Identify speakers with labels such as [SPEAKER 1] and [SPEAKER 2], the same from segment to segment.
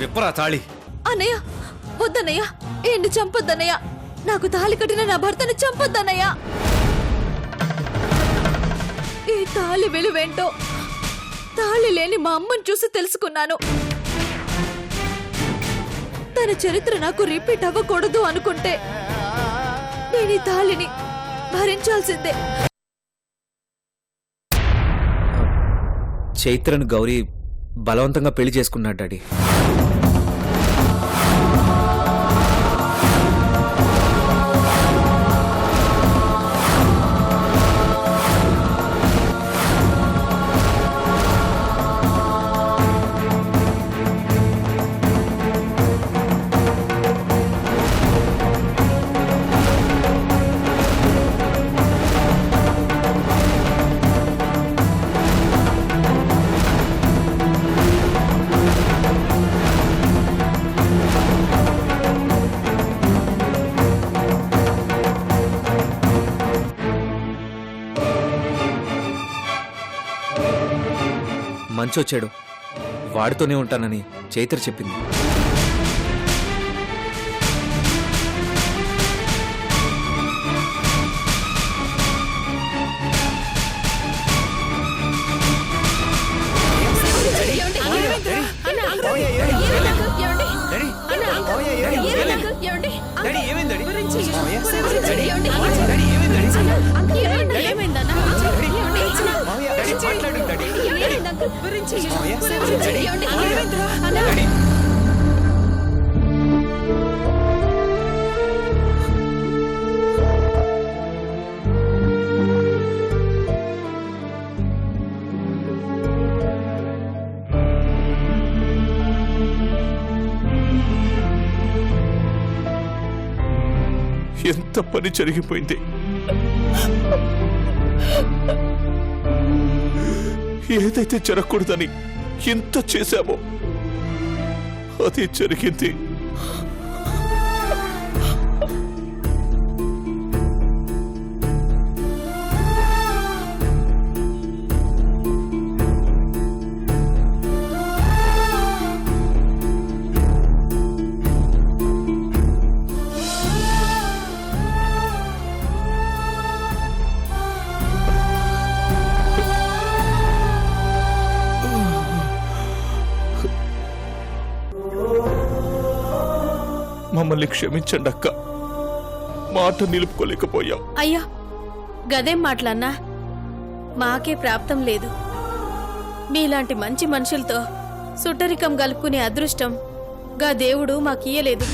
[SPEAKER 1] విప్పరా తాళి.
[SPEAKER 2] అన్నయ్య వద్దన్నయ్య, ఏంటి చంపొద్దన్నయ్య. నాకు తాళి కట్టిన నా భర్తని చంపొద్దన్నయ్య. ఈ తాళి విలువేంటో తాళి లేని మా అమ్మని చూసి తెలుసుకున్నాను. తన చరిత్ర నాకు రిపీట్ అవ్వకూడదు అనుకుంటే నేను ఈ తాళిని భరించాల్సిందే.
[SPEAKER 1] చైత్రను గౌరీ బలవంతంగా పెళ్లి చేసుకున్నాడు డాడీ. మంచొచ్చాడు, వాడితోనే ఉంటానని చైత్ర చెప్పింది.
[SPEAKER 3] ఎంత పని జరిగిపోయింది. ఏదైతే జరగకూడదని ఎంత చేశామో అది జరిగింది. మమ్మల్ని క్షమించండి అక్క, మాట నిలుపుకోలేకపోయాం.
[SPEAKER 4] అయ్యా గదేం మాటలన్నా, మాకే ప్రాప్తం లేదు. మీలాంటి మంచి మనుషులతో సుట్టరికం గలుపుకునే అదృష్టం గా దేవుడు మాకియ్యలేదు.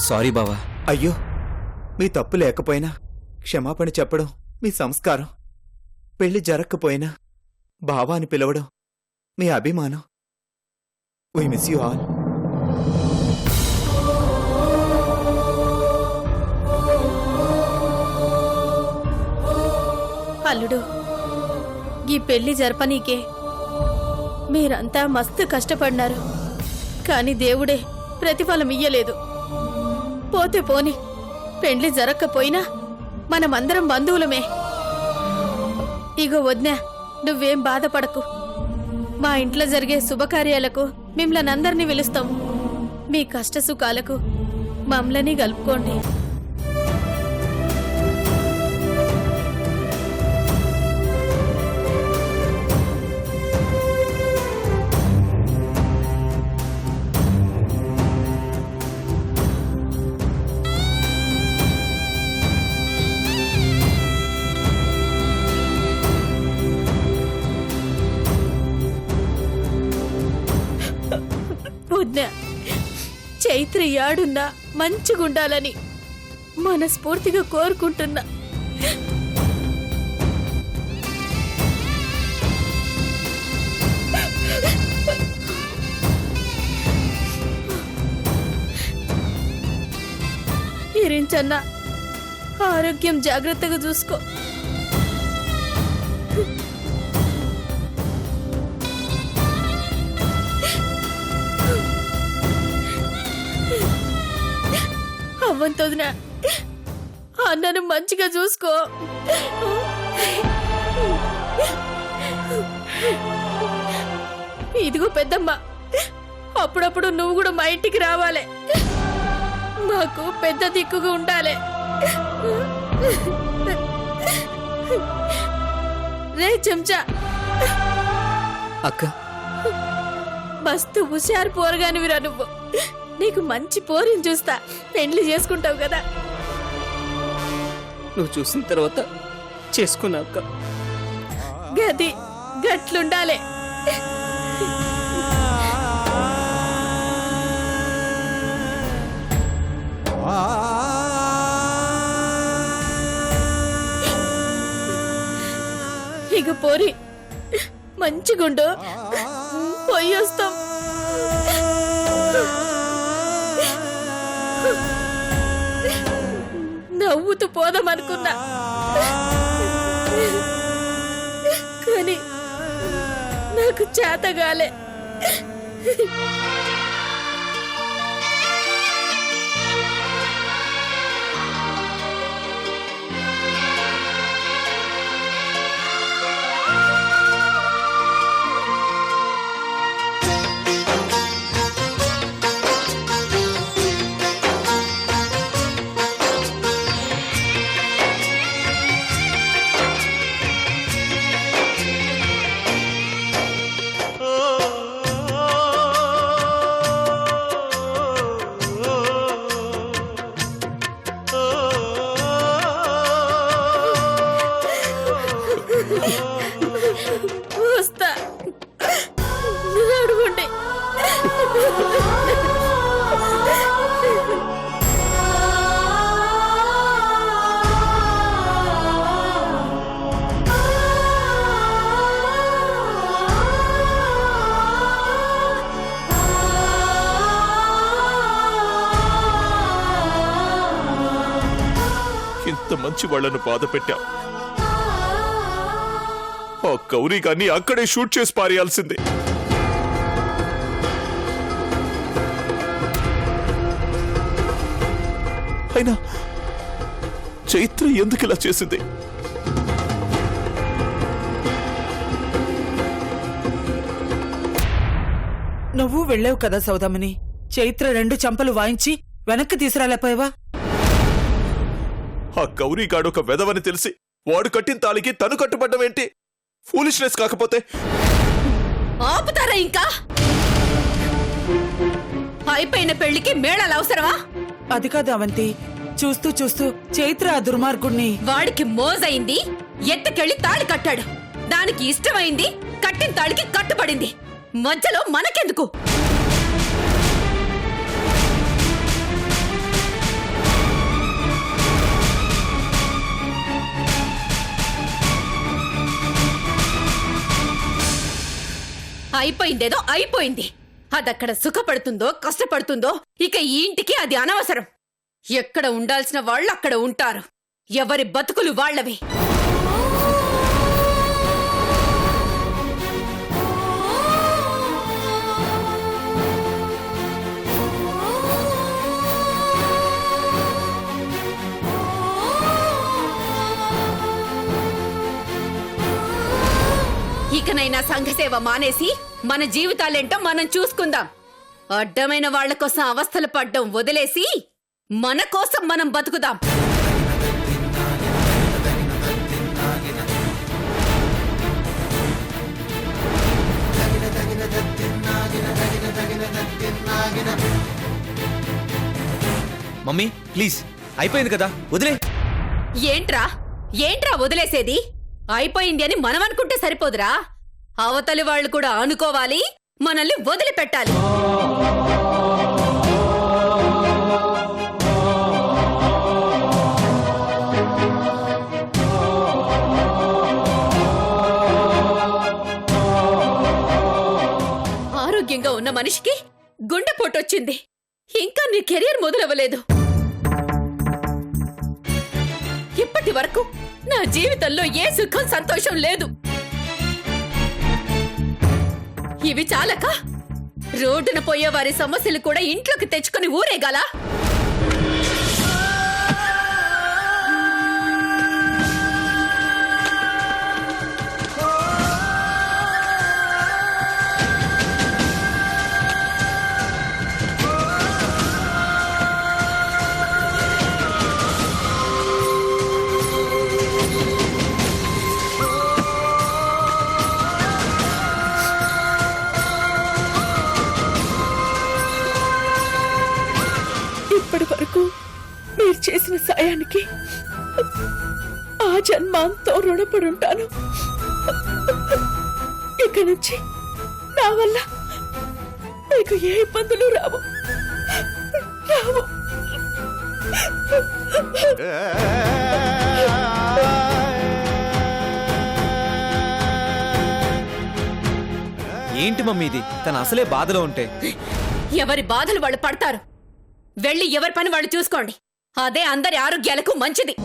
[SPEAKER 1] సారీ బావా.
[SPEAKER 5] అయ్యో, మీ తప్పు లేకపోయినా క్షమాపణ చెప్పడం మీ సంస్కారం. పెళ్లి జరగకపోయినా బావా అని పిలవడం మీ అభిమానం. We miss you all.
[SPEAKER 4] అల్లుడు, ఈ పెళ్లి జరపనీకే మీరంతా మస్తు కష్టపడినారు, కాని దేవుడే ప్రతిఫలం ఇయ్యలేదు. పోతే పోని, పెండ్లి జరక్కపోయినా మనమందరం బంధువులమే. ఇగో వదినా, నువ్వేం బాధపడకు. మా ఇంట్లో జరిగే శుభకార్యాలకు మిమ్మల్ని అందరినీ పిలుస్తాం. మీ కష్ట సుఖాలకు మమ్మల్ని కలుపుకోండి. వదినా, చైత్ర యాడున్నా మంచిగుండాలని మనస్ఫూర్తిగా కోరుకుంటున్నా. నుంచన్నా ఆరోగ్యం జాగ్రత్తగా చూసుకో. అవ్వంతోదిన అన్నను మంచిగా చూసుకో. ఇదిగో పెద్దమ్మ, అప్పుడప్పుడు నువ్వు కూడా మా ఇంటికి రావాలి. మాకు పెద్ద దిక్కుగా ఉండాలి. రే చెంచా,
[SPEAKER 1] అక్క
[SPEAKER 4] మస్తు హుషారు పోరగానివిరా నువ్వు. నీకు మంచి పోరిని చూస్తా, పెండ్లి చేసుకుంటావు కదా.
[SPEAKER 6] నువ్వు చూసిన తర్వాత చేసుకున్నా అక్క.
[SPEAKER 4] గది గట్లుండాలి. ఇక పోరి మంచిగుండు, పోయి వస్తాం. నవ్వుతూ పోదామనుకున్నా, కానీ నాకు చేతగాలే. వస్తా, అడుగుండి.
[SPEAKER 3] ఇంత మంచి వాళ్లను బాధ పెట్టాం. ఆ గౌరీ గారిని అక్కడే షూట్ చేసి పారేయాల్సిందే. అయినా చైత్ర ఎందుకు ఇలా చేసింది?
[SPEAKER 7] నువ్వు వెళ్ళావు కదా సౌదామిని. చైత్ర 2 చంపలు వాయించి వెనక్కి తీసుకురాలేపోయావా?
[SPEAKER 3] ఆ గౌరీ గాడు ఒక వెధవని తెలిసి వాడు కట్టిన తాళికి తను కట్టుబడ్డం ఏంటి? ఫూలిష్నెస్ కాకపోతే?
[SPEAKER 2] ఆపుతారా ఇంకా? అయిపోయిన పెళ్లికి మేళాలు అవసరమా?
[SPEAKER 7] అది కాదు అవంతి, చూస్తూ చూస్తూ చైత్ర ఆ దుర్మార్గుణ్ణి.
[SPEAKER 2] వాడికి మోజైంది, ఎత్తుకెళ్లి తాళి కట్టాడు. దానికి ఇష్టమైంది, కట్టిన తాళికి కట్టుబడింది. మధ్యలో మనకెందుకు? అయిపోయిందేదో అయిపోయింది. అదక్కడ సుఖపడుతుందో కష్టపడుతుందో ఇక ఈ ఇంటికి అది అనవసరం. ఎక్కడ ఉండాల్సిన వాళ్ళు అక్కడ ఉంటారు. ఎవరి బతుకులు వాళ్ళవి. ఇకనైనా సంఘసేవ మానేసి మన జీవితాలేంటో మనం చూసుకుందాం. అడ్డమైన వాళ్ల కోసం అవస్థలు పడ్డం వదిలేసి మన కోసం మనం బతుకుదాం.
[SPEAKER 1] మమ్మీ ప్లీజ్, అయిపోయింది కదా, వదిలే.
[SPEAKER 2] ఏంట్రా ఏంట్రా వదిలేసేది? అయిపోయింది అని మనం అనుకుంటే సరిపోదురా. అవతలి వాళ్ళు కూడా అనుకోవాలి, మనల్ని వదిలిపెట్టాలి. ఆరోగ్యంగా ఉన్న మనిషికి గుండెపోటొచ్చింది. ఇంకా నీ కెరీర్ మొదలవ్వలేదు. ఇప్పటి వరకు నా జీవితంలో ఏ సుఖం సంతోషం లేదు. ఇవి చాలక రోడ్డున పోయే వారి సమస్యలు కూడా ఇంట్లోకి తెచ్చుకుని ఊరేగాల.
[SPEAKER 4] ఇప్పటి వరకు మీరు చేసిన సాయానికి ఆ జన్మాంతో రుణపడి ఉంటాను. ఇక నుంచి నా వల్ల మీకు ఏ ఇబ్బందులు రావు.
[SPEAKER 1] ఏంటి మమ్మీ ఇది? తను అసలే బాధలో ఉంటే.
[SPEAKER 2] ఎవరి బాధలు వాళ్ళు పడతారు. వెళ్ళి ఎవరి పని వాళ్ళు చూసుకోండి. అదే అందరి ఆరోగ్యాలకు మంచిది.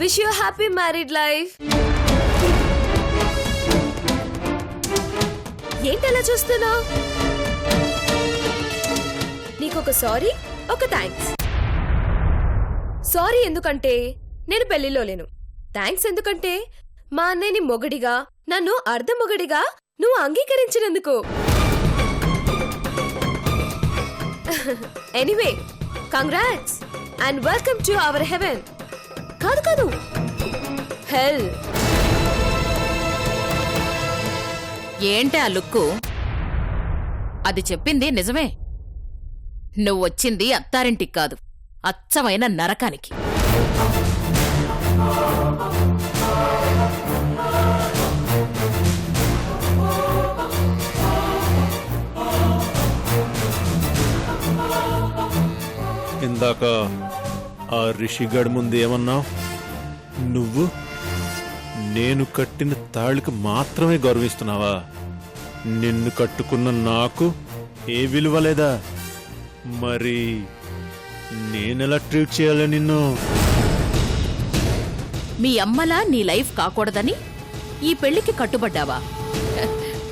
[SPEAKER 8] Wish you a happy married life. ఏంటలా చూస్తున్నావు? నీకొక సారీ, ఒక థ్యాంక్స్. సారీ ఎందుకంటే నేను పెళ్లిలో లేను. థ్యాంక్స్ ఎందుకంటే మా అన్నయ్యని మొగడిగా, నన్ను అర్ధ మొగడిగా నువ్వు అంగీకరించినందుకు. Anyway, congrats and welcome to our heaven. కాదు హెల్.
[SPEAKER 2] ఏంటే ఆ లుక్కు? అది చెప్పింది నిజమే. నువ్వొచ్చింది అత్తారింటికి కాదు, అచ్చమైన నరకానికి.
[SPEAKER 3] ఇందాక ఆ రిషిగడ్ ముందు ఏమన్నావు? నువ్వు నేను కట్టిన తాళికి మాత్రమే గౌరవిస్తున్నావా? నిన్ను కట్టుకున్న నాకు ఏ విలువ లేదా? మరి నేనెలా ట్రీట్ చేయాలి నిన్ను?
[SPEAKER 2] మీ అమ్మలా నీ లైఫ్ కాకూడదని ఈ పెళ్లికి కట్టుబడ్డావా?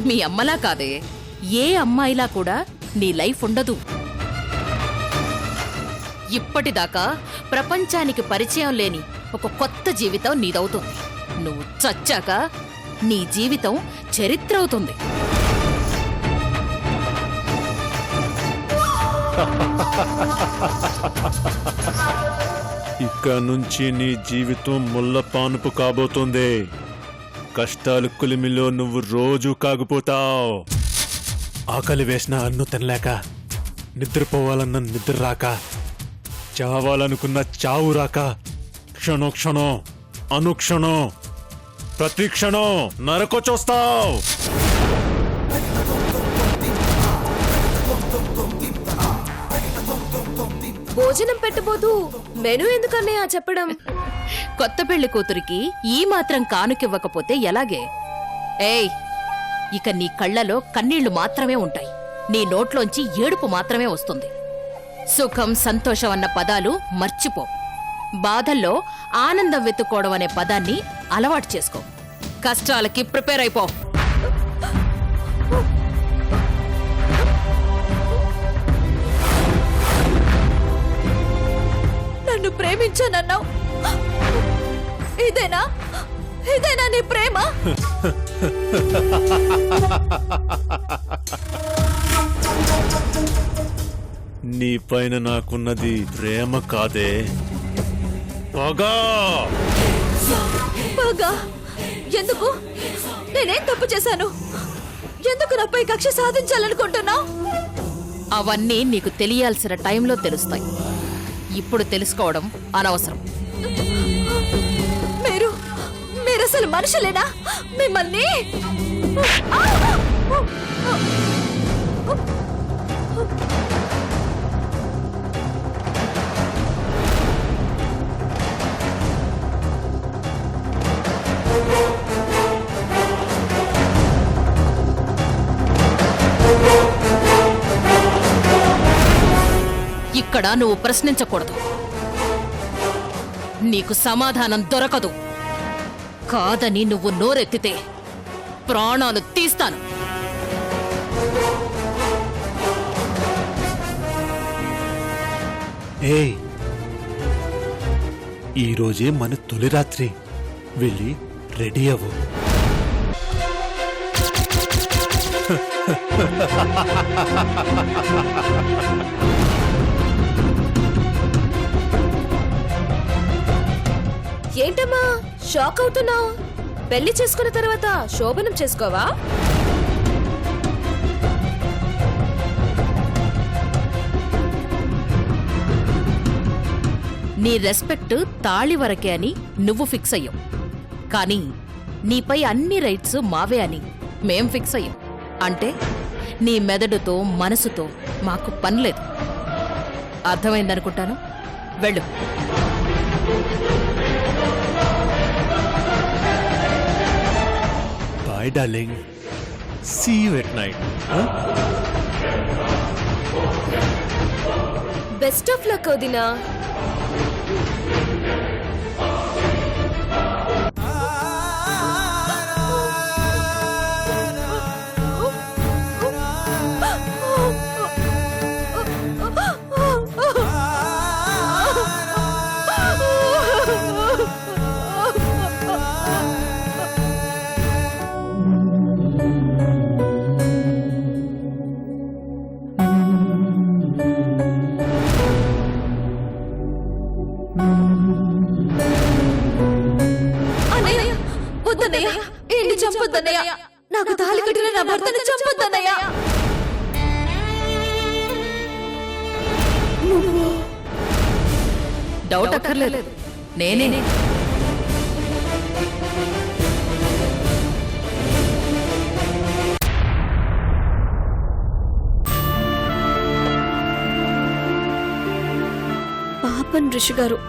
[SPEAKER 2] మీ అమ్మలా కాదే, ఏ అమ్మాయిలా కూడా నీ లైఫ్ ఉండదు. ఇప్పటిదాకా ప్రపంచానికి పరిచయం లేని ఒక కొత్త జీవితం నీదవుతుంది. నువ్వు చచ్చాక నీ జీవితం చరిత్ర అవుతుంది.
[SPEAKER 3] ఇక నుంచి నీ జీవితం ముళ్ళపానుపు కాబోతుంది. కష్టాలు కులిమిలో నువ్వు రోజు కాగిపోతావు. ఆకలి వేసిన అన్ను తినలేక, నిద్రపోవాలన్న నిద్ర రాక, చావాలనుకున్న చావు రాక, క్షణోక్షణం అనుక్షణం ప్రతి క్షణం నరకో చూస్తావు.
[SPEAKER 8] భోజనం పెట్టబోతూ మెనూ ఎందుకన్నయ్య చెప్పడం?
[SPEAKER 2] కొత్త పెళ్లి కూతురికి ఈ మాత్రం కానుకివ్వకపోతే ఎలాగే? ఏయ్, ఇక నీ కళ్ళలో కన్నీళ్లు మాత్రమే ఉంటాయి, నీ నోట్లోంచి ఏడుపు మాత్రమే వస్తుంది. సుఖం, సంతోషం అన్న పదాలు మర్చిపో. బాధల్లో ఆనందం వెతుక్కోవడం అనే పదాన్ని అలవాటు చేసుకో. కష్టాలకి ప్రిపేర్ అయిపో.
[SPEAKER 4] నన్ను ప్రేమించానన్నావు. ఇదేనా ఇదేనా నీ ప్రేమ?
[SPEAKER 3] నీ పైన నాకున్నది ప్రేమ కాదే, పగా.
[SPEAKER 4] బాగా ఎందుకు? నేనేం తప్పు చేశాను? ఎందుకు నాపై కక్ష సాధించాలనుకుంటున్నావు?
[SPEAKER 2] అవన్నీ నీకు తెలియాల్సిన టైంలో తెలుస్తాయి. ఇప్పుడు తెలుసుకోవడం అనవసరం.
[SPEAKER 4] మీరసలు మనుషులేనా? మిమ్మల్ని
[SPEAKER 2] ఇక్కడ నువ్వు ప్రశ్నించకూడదు. నీకు సమాధానం దొరకదు. కాదని నువ్వు నోరెత్తితే ప్రాణాలు తీస్తాను.
[SPEAKER 3] ఏయ్, ఈరోజే మన తొలి రాత్రి. వెళ్ళి రెడీ అవ్వు.
[SPEAKER 8] ఏంటమ్మా షాక్ అవుతున్నావు? పెళ్లి చేసుకున్న తర్వాత శోభనం చేసుకోవా?
[SPEAKER 2] నీ రెస్పెక్ట్ తాళి వరకే అని నువ్వు ఫిక్స్ అయ్యావు. కానీ నీపై అన్ని రైట్స్ మావే అని మేం ఫిక్స్ అయ్యాం. అంటే నీ మెదడుతో మనసుతో మాకు పనిలేదు. అర్థమైందనుకుంటాను. వెళ్ళు.
[SPEAKER 3] Bye darling, see you at night.
[SPEAKER 8] Best of luck వదినా.
[SPEAKER 4] వద్దన్నయ్య, ఏంటి చంపొద్దన్నయ్య. నాకు తాళి కట్టిన నా భర్తను చంపొద్దన్నయ్య.
[SPEAKER 2] డౌట్ అక్కర్లేదు, నేనే.
[SPEAKER 4] పాపం ఋషి గారు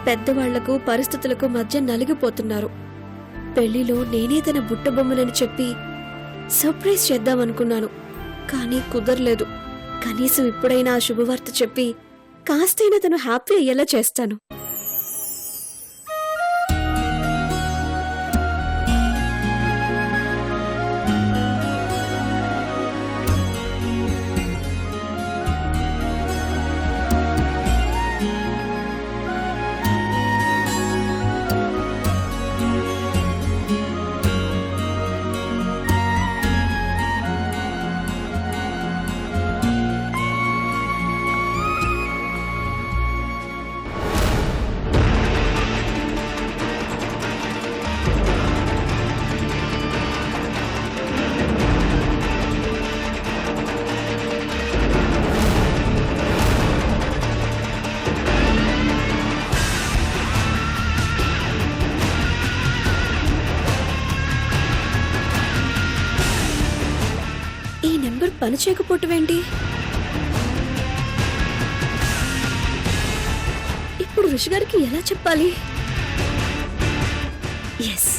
[SPEAKER 4] పెద్దవాళ్లకు పరిస్థితులకు మధ్య నలిగిపోతున్నారు. పెళ్లిలో నేనే తన బుట్టబొమ్మనని చెప్పి సర్ప్రైజ్ చేద్దామనుకున్నాను. కానీ కుదరలేదు. కనీసం ఇప్పుడైనా ఆ శుభవార్త చెప్పి కాస్తైనా తను హ్యాపీ అయ్యేలా చేస్తాను. ఈ నెంబర్ పని చేయకపోవటమేంటి? ఇప్పుడు ఋషి గారికి ఎలా చెప్పాలి? ఎస్,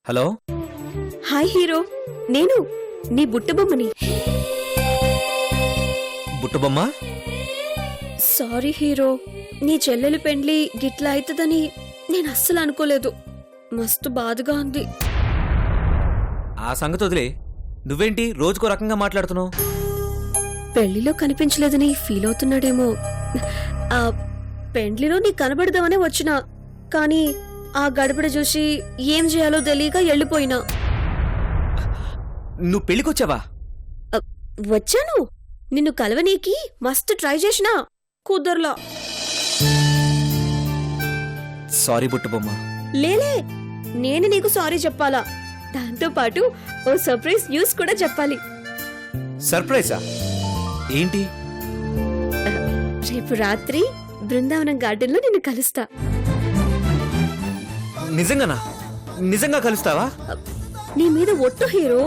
[SPEAKER 1] హలో
[SPEAKER 4] హాయ్ హీరో, నేను నీ బుట్టబొమ్మని.
[SPEAKER 1] బుట్టబొమ్మ?
[SPEAKER 4] సారీ హీరో, నీ చెల్లెలు పెండ్లి గిట్లా అవుతుందని నేను అస్సలు అనుకోలేదు. మస్తు బాధగా ఉంది.
[SPEAKER 1] ఆ సంగతి వదిలే. నువ్వేంటి రోజుకో రకంగా మాట్లాడుతున్నావు?
[SPEAKER 4] పెళ్లిలో కనిపించలేదని ఫీల్ అవుతున్నాడేమో. ఆ పెండ్లిలో నీ కనబడదామనే వచ్చినా, కానీ ఆ గడపడ చూసి ఏం చేయాలో తెలియక వెళ్ళిపోయినా.
[SPEAKER 1] నువ్వు పెళ్ళికొచ్చావా?
[SPEAKER 4] వచ్చాను, నిన్ను కలవనీకి మస్తు ట్రై చేసినా కుదర్లా.
[SPEAKER 1] సారీ బుట్టబొమ్మ.
[SPEAKER 4] లేలే, నేను నీకు సారీ చెప్పాలా, దాంతో పాటు ఓ సర్ప్రైజ్ న్యూస్ కూడా చెప్పాలి.
[SPEAKER 1] సర్ప్రైజా? ఏంటి?
[SPEAKER 4] రేపు రాత్రి బృందావనం గార్డెన్లో నిన్ను కలుస్తా.
[SPEAKER 1] నిజంగానా? నిజంగా కలుస్తావా?
[SPEAKER 4] నీ మీద ఒట్టు హీరో.